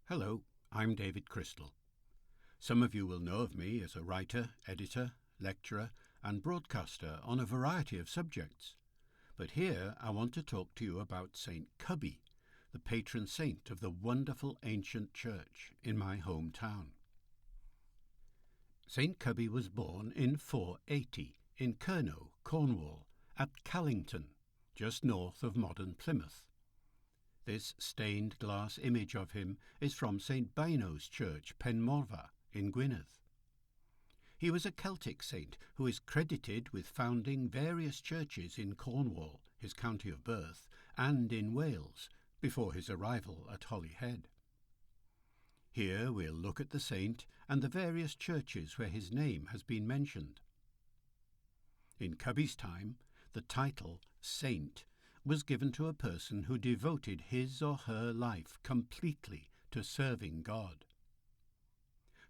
Hello, I'm David Crystal. Some of you will know of me as a writer, editor, lecturer and broadcaster on a variety of subjects. But here I want to talk to you about St. Cybi, the patron saint of the wonderful ancient church in my hometown. St. Cybi was born in 480 in Cerno, Cornwall, at Callington, just north of modern Plymouth. This stained glass image of him is from St. Bino's Church, Penmorfa, in Gwynedd. He was a Celtic saint who is credited with founding various churches in Cornwall, his county of birth, and in Wales, before his arrival at Holyhead. Here we'll look at the saint and the various churches where his name has been mentioned. In Cybi's time, the title saint was given to a person who devoted his or her life completely to serving God.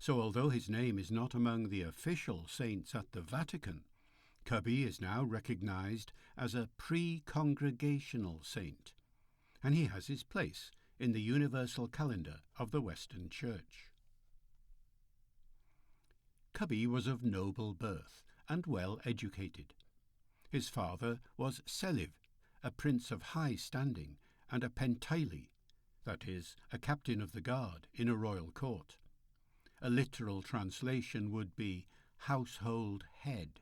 So although his name is not among the official saints at the Vatican, Cybi is now recognized as a pre-congregational saint, and he has his place in the universal calendar of the Western Church. Cybi was of noble birth and well educated. His father was Celiv, a prince of high standing, and a penteili, that is, a captain of the guard in a royal court. A literal translation would be household head.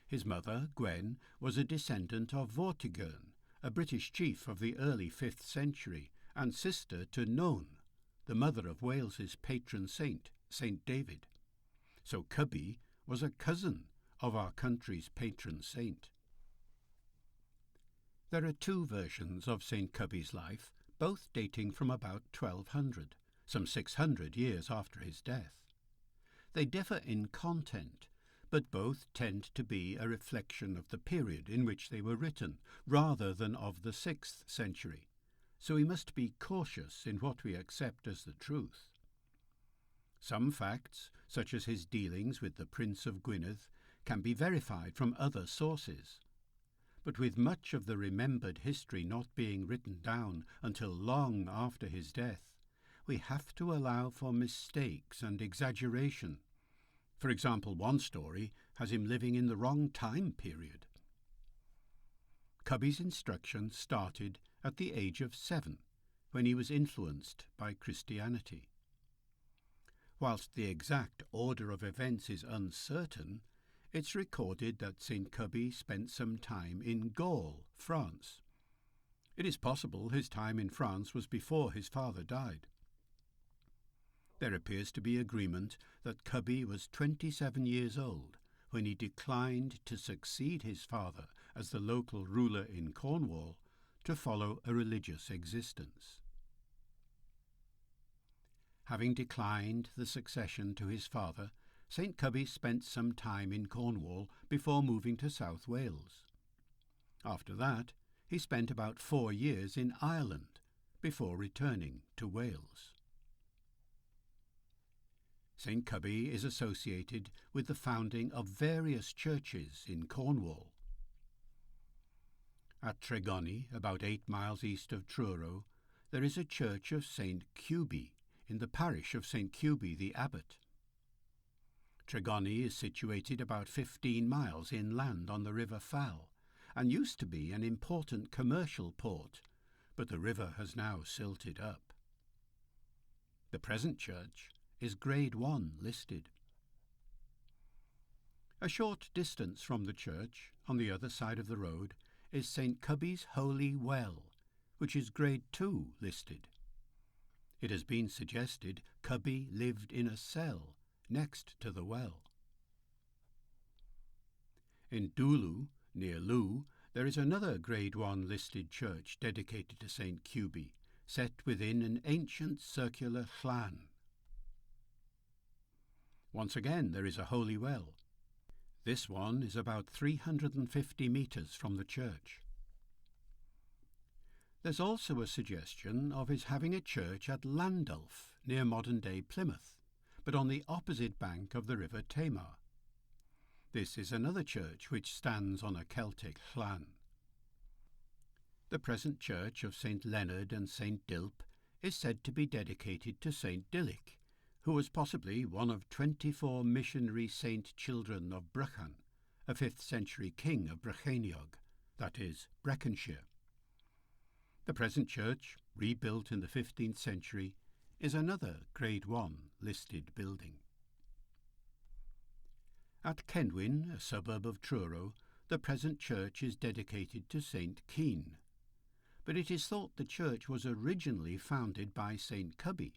His mother, Gwen, was a descendant of Vortigern, a British chief of the early 5th century, and sister to Non, the mother of Wales's patron saint, St. David. So Cybi was a cousin of our country's patron saint. There are two versions of St. Cybi's life, both dating from about 1200, some 600 years after his death. They differ in content, but both tend to be a reflection of the period in which they were written, rather than of the 6th century, so we must be cautious in what we accept as the truth. Some facts, such as his dealings with the Prince of Gwynedd, can be verified from other sources. But with much of the remembered history not being written down until long after his death, we have to allow for mistakes and exaggeration. For example, one story has him living in the wrong time period. Cybi's instruction started at the age of 7, when he was influenced by Christianity. Whilst the exact order of events is uncertain, it's recorded that St. Cybi spent some time in Gaul, France. It is possible his time in France was before his father died. There appears to be agreement that Cybi was 27 years old when he declined to succeed his father as the local ruler in Cornwall to follow a religious existence. Having declined the succession to his father, St. Cybi spent some time in Cornwall before moving to South Wales. After that, he spent about 4 years in Ireland before returning to Wales. St. Cybi is associated with the founding of various churches in Cornwall. At Tregony, about 8 miles east of Truro, there is a church of St. Cybi in the parish of St. Cybi the Abbot. Tregony is situated about 15 miles inland on the River Fal, and used to be an important commercial port, but the river has now silted up. The present church is Grade 1 listed. A short distance from the church, on the other side of the road, is St. Cybi's Holy Well, which is Grade 2 listed. It has been suggested Cybi lived in a cell next to the well. In Dulu, near Lou, there is another Grade 1 listed church dedicated to St. Cybi, set within an ancient circular llan. Once again there is a holy well. This one is about 350 metres from the church. There's also a suggestion of his having a church at Landulph, near modern-day Plymouth, but on the opposite bank of the River Tamar. This is another church which stands on a Celtic llan. The present church of St. Leonard and St. Dilp is said to be dedicated to St. Dillich, who was possibly one of 24 missionary saint children of Brychan, a 5th century king of Brycheiniog, that is, Breconshire. The present church, rebuilt in the 15th century, is another Grade 1 listed building. At Kenwyn, a suburb of Truro, the present church is dedicated to St. Keen, but it is thought the church was originally founded by St. Cybi,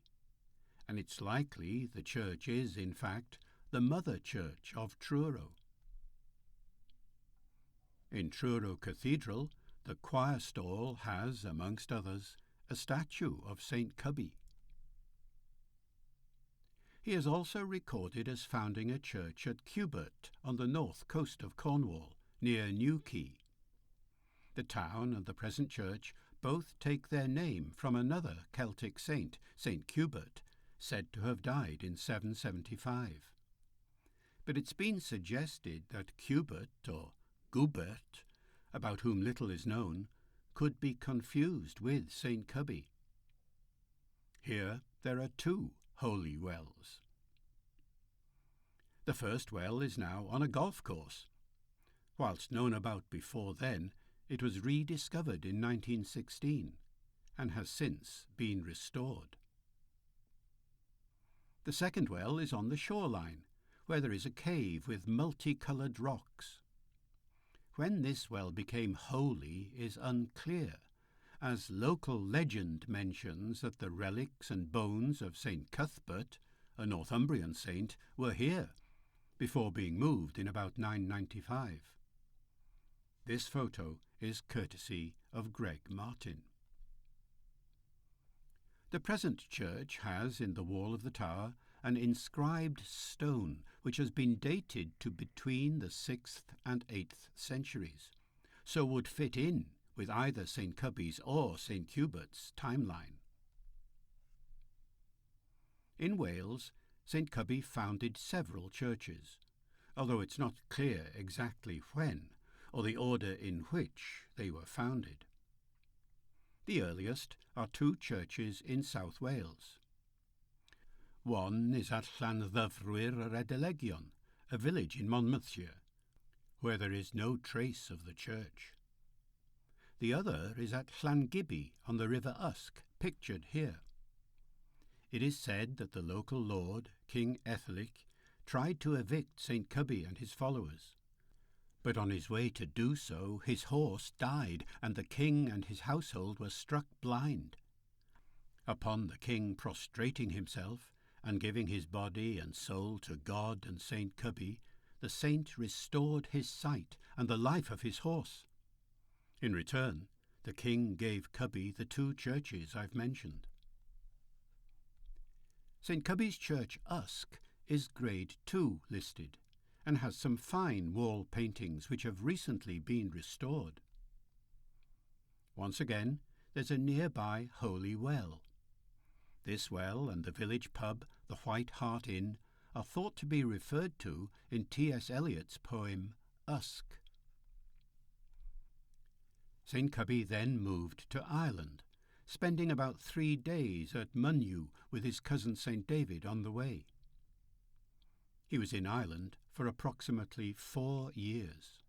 and it's likely the church is, in fact, the mother church of Truro. In Truro Cathedral, the choir stall has, amongst others, a statue of St. Cybi. He is also recorded as founding a church at Cubert on the north coast of Cornwall, near Newquay. The town and the present church both take their name from another Celtic saint, St. Cubert, said to have died in 775. But it's been suggested that Cubert, or Gubert, about whom little is known, could be confused with St. Cybi. Here there are 2 holy wells. The first well is now on a golf course. Whilst known about before then, it was rediscovered in 1916 and has since been restored. The second well is on the shoreline, where there is a cave with multicoloured rocks. When this well became holy is unclear, as local legend mentions that the relics and bones of St. Cuthbert, a Northumbrian saint, were here, before being moved in about 995. This photo is courtesy of Greg Martin. The present church has, in the wall of the tower, an inscribed stone which has been dated to between the 6th and 8th centuries, so would fit in with either St. Cybi's or St. Cubert's timeline. In Wales, St. Cybi founded several churches, although it's not clear exactly when or the order in which they were founded. The earliest are 2 churches in South Wales. One is at Llanddyfrwyr yr Edelegion, a village in Monmouthshire, where there is no trace of the church. The other is at Llangibi on the River Usk, pictured here. It is said that the local lord, King Ethelic, tried to evict St. Cybi and his followers, but on his way to do so his horse died and the king and his household were struck blind. Upon the king prostrating himself and giving his body and soul to God and St. Cybi, the saint restored his sight and the life of his horse. In return, the king gave Cybi the 2 churches I've mentioned. St. Cybi's Church Usk is Grade 2 listed and has some fine wall paintings which have recently been restored. Once again, there's a nearby holy well. This well and the village pub, the White Hart Inn, are thought to be referred to in T.S. Eliot's poem Usk. St. Cybi then moved to Ireland, spending about 3 days at Munyu with his cousin St. David on the way. He was in Ireland for approximately 4 years.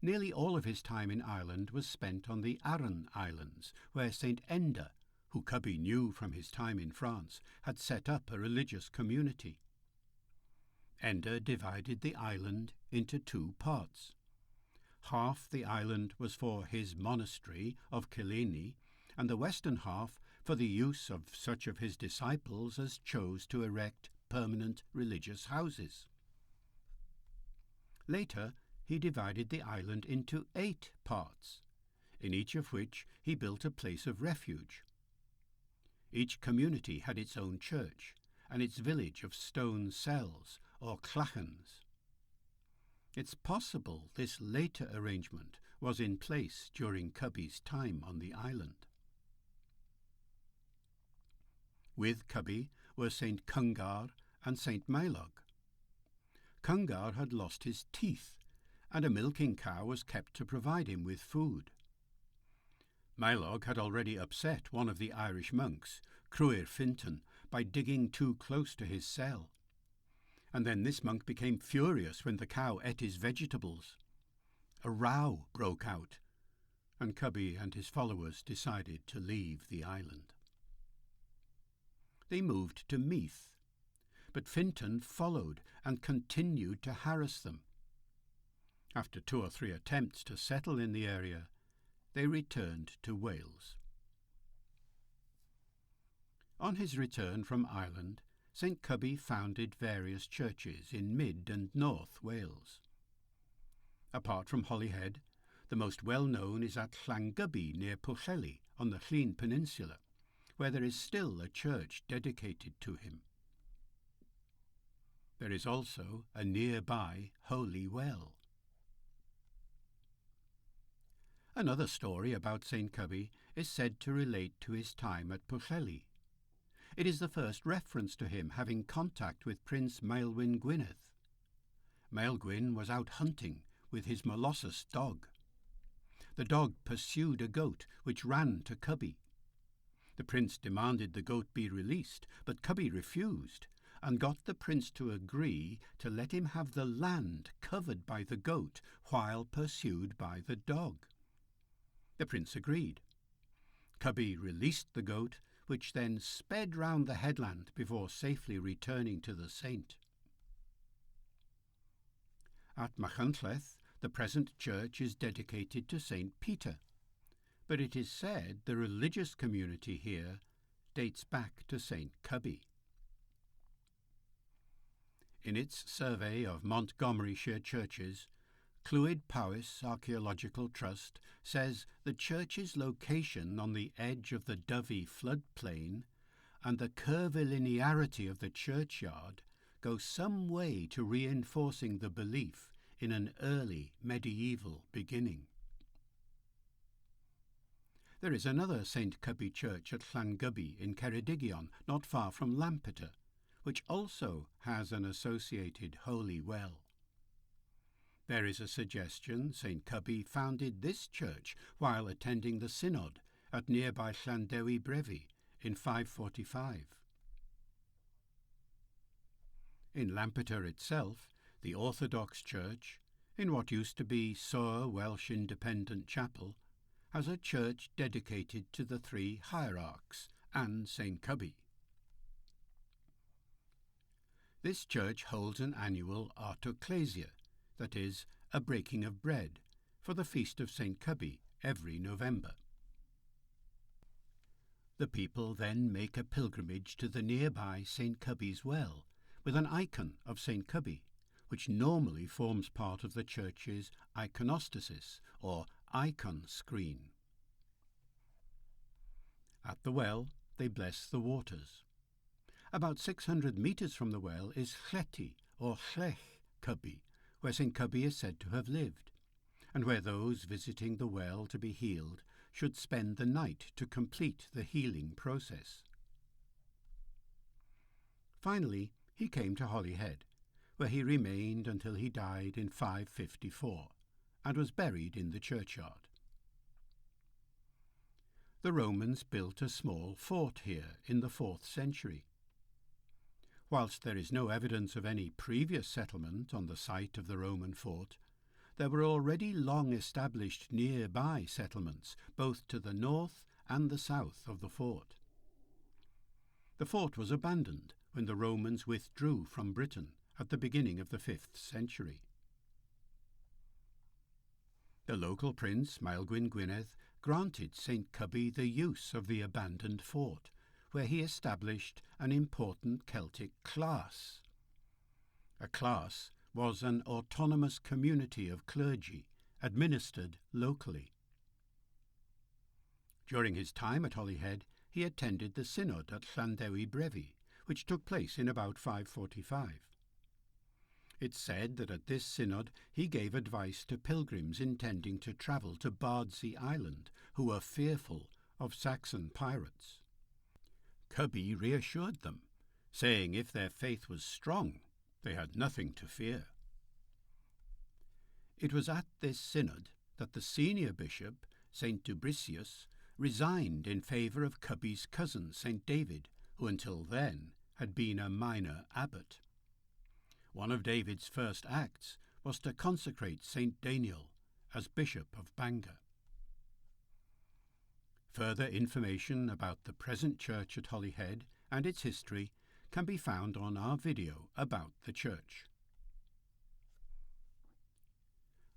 Nearly all of his time in Ireland was spent on the Aran Islands, where St. Enda, who Cybi knew from his time in France, had set up a religious community. Enda divided the island into 2 parts. Half the island was for his monastery of Killarney, and the western half for the use of such of his disciples as chose to erect permanent religious houses. Later, he divided the island into 8 parts, in each of which he built a place of refuge. Each community had its own church and its village of stone cells, or clachans. It's possible this later arrangement was in place during Cybi's time on the island. With Cybi were St. Cungar and St. Maelog. Cungar had lost his teeth, and a milking cow was kept to provide him with food. Maelog had already upset one of the Irish monks, Cruir Fintan, by digging too close to his cell. And then this monk became furious when the cow ate his vegetables. A row broke out, and Cybi and his followers decided to leave the island. They moved to Meath, but Fintan followed and continued to harass them. After 2 or 3 attempts to settle in the area, they returned to Wales. On his return from Ireland, St Cybi founded various churches in mid and north Wales. Apart from Holyhead, the most well-known is at Llangybbi near Pwllheli on the Llŷn Peninsula, where there is still a church dedicated to him. There is also a nearby holy well. Another story about St Cybi is said to relate to his time at Pwllheli. It is the first reference to him having contact with Prince Maelwyn Gwynedd. Maelgwyn was out hunting with his Molossus dog. The dog pursued a goat which ran to Cybi. The prince demanded the goat be released, but Cybi refused and got the prince to agree to let him have the land covered by the goat while pursued by the dog. The prince agreed. Cybi released the goat, which then sped round the headland before safely returning to the saint. At Machynlleth, the present church is dedicated to St Peter, but it is said the religious community here dates back to St Cybi. In its survey of Montgomeryshire churches, Clwyd Powys Archaeological Trust says the church's location on the edge of the Dyfi floodplain and the curvilinearity of the churchyard go some way to reinforcing the belief in an early medieval beginning. There is another St Cybi church at Llangybbi in Ceredigion, not far from Lampeter, which also has an associated holy well. There is a suggestion St Cybi founded this church while attending the synod at nearby Llandewi Brefi in 545. In Lampeter itself, the Orthodox Church, in what used to be Soar Welsh Independent Chapel, has a church dedicated to the 3 hierarchs and St Cybi. This church holds an annual Artoclesia, that is, a breaking of bread, for the feast of St Cybi every November. The people then make a pilgrimage to the nearby St Cybi's well, with an icon of St Cybi, which normally forms part of the church's iconostasis, or icon screen. At the well, they bless the waters. About 600 metres from the well is Llety, or Llech Cybi, where St Cybi is said to have lived, and where those visiting the well to be healed should spend the night to complete the healing process. Finally, he came to Holyhead, where he remained until he died in 554, and was buried in the churchyard. The Romans built a small fort here in the 4th century. Whilst there is no evidence of any previous settlement on the site of the Roman fort, there were already long-established nearby settlements, both to the north and the south of the fort. The fort was abandoned when the Romans withdrew from Britain at the beginning of the 5th century. The local prince, Maelgwyn Gwynedd, granted St Cybi the use of the abandoned fort, where he established an important Celtic class. A class was an autonomous community of clergy, administered locally. During his time at Holyhead, he attended the synod at Llandewi Brefi, which took place in about 545. It's said that at this synod he gave advice to pilgrims intending to travel to Bardsey Island, who were fearful of Saxon pirates. Cybi reassured them, saying if their faith was strong, they had nothing to fear. It was at this synod that the senior bishop, St Dubricius, resigned in favour of Cybi's cousin, St. David, who until then had been a minor abbot. One of David's first acts was to consecrate St. Daniel as Bishop of Bangor. Further information about the present church at Holyhead and its history can be found on our video about the church.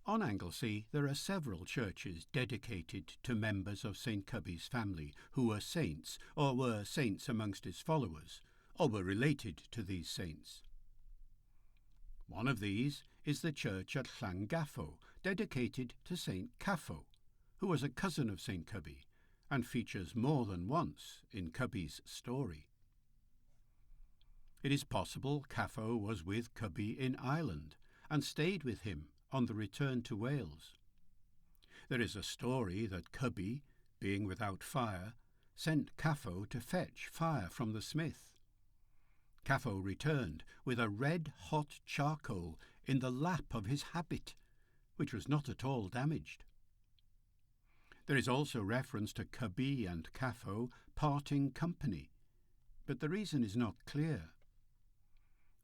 On Anglesey there are several churches dedicated to members of St. Cybi's family who were saints, or were saints amongst his followers, or were related to these saints. One of these is the church at Llangaffo, dedicated to St. Caffo, who was a cousin of St. Cybi, and features more than once in Cybi's story. It is possible Caffo was with Cybi in Ireland and stayed with him on the return to Wales. There is a story that Cybi, being without fire, sent Caffo to fetch fire from the smith. Caffo returned with a red-hot charcoal in the lap of his habit, which was not at all damaged. There is also reference to Cybi and Caffo parting company, but the reason is not clear.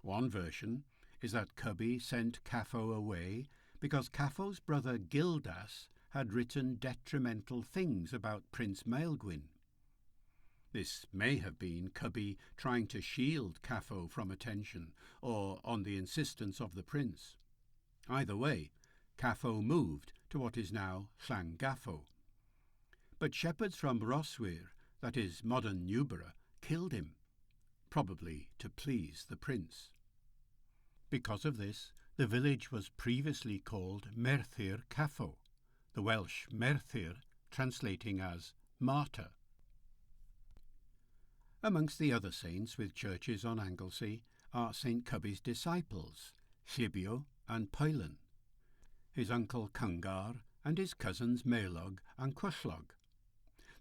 One version is that Cybi sent Caffo away because Caffo's brother Gildas had written detrimental things about Prince Maelgwyn. This may have been Cybi trying to shield Caffo from attention, or on the insistence of the prince. Either way, Caffo moved to what is now Llangaffo. But shepherds from Roswyr, that is modern Newborough, killed him, probably to please the prince. Because of this, the village was previously called Merthyr Caffo, the Welsh Merthyr translating as martyr. Amongst the other saints with churches on Anglesey are St. Cybi's disciples, Cybi and Pwylan, his uncle Cyngar and his cousins Maelog and Cwllog.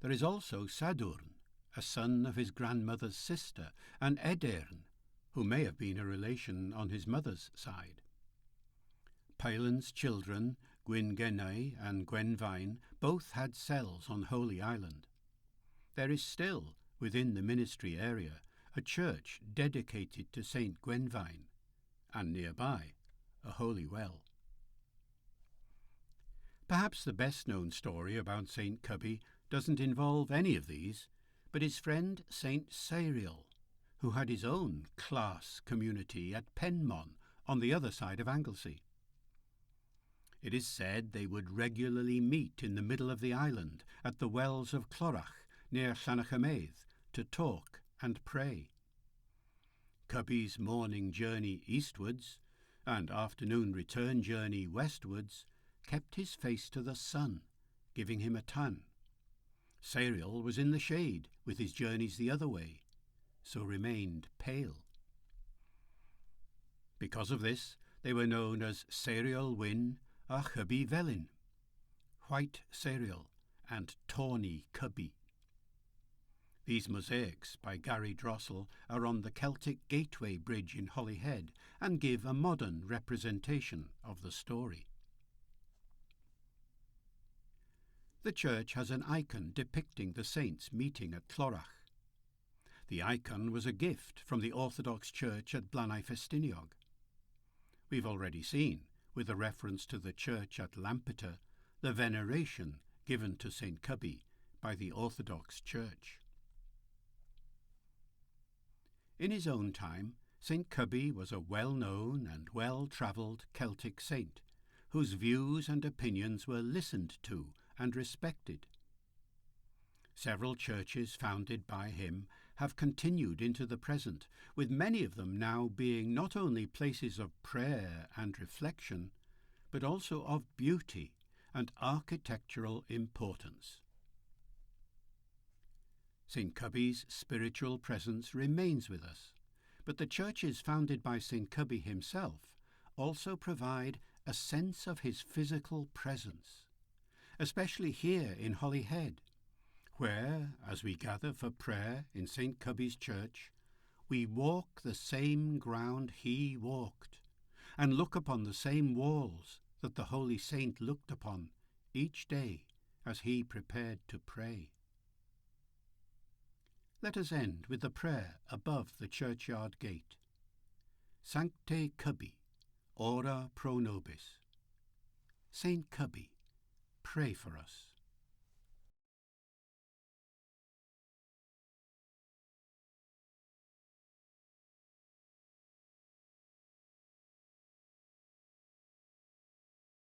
There is also Sadwrn, a son of his grandmother's sister, and Edairn, who may have been a relation on his mother's side. Pwylan's children, Gwyngenau and Gwenfain, both had cells on Holy Island. There is still, within the ministry area, a church dedicated to St. Gwenfain, and nearby, a holy well. Perhaps the best-known story about St. Cybi doesn't involve any of these, but his friend St. Cyriel, who had his own class community at Penmon on the other side of Anglesey. It is said they would regularly meet in the middle of the island at the wells of Clorach near Llanachamedd to talk and pray. Cybi's morning journey eastwards and afternoon return journey westwards kept his face to the sun, giving him a tan. Cyriel was in the shade with his journeys the other way, so remained pale. Because of this, they were known as Cyriel Wyn a Cybi Felyn, White Cyriel and Tawny Cybi. These mosaics by Gary Drossel are on the Celtic Gateway Bridge in Holyhead and give a modern representation of the story. The church has an icon depicting the saints meeting at Clorach. The icon was a gift from the Orthodox Church at Blaenau Festiniog. We've already seen, with a reference to the church at Lampeter, the veneration given to St. Cybi by the Orthodox Church. In his own time, St. Cybi was a well-known and well-travelled Celtic saint, whose views and opinions were listened to and respected. Several churches founded by him have continued into the present, with many of them now being not only places of prayer and reflection, but also of beauty and architectural importance. St. Cybi's spiritual presence remains with us, but the churches founded by St. Cybi himself also provide a sense of his physical presence, especially here in Holyhead, where, as we gather for prayer in St. Cybi's church, we walk the same ground he walked, and look upon the same walls that the holy saint looked upon each day as he prepared to pray. Let us end with the prayer above the churchyard gate. Sancte Cybi, ora pro nobis. Saint Cybi, pray for us.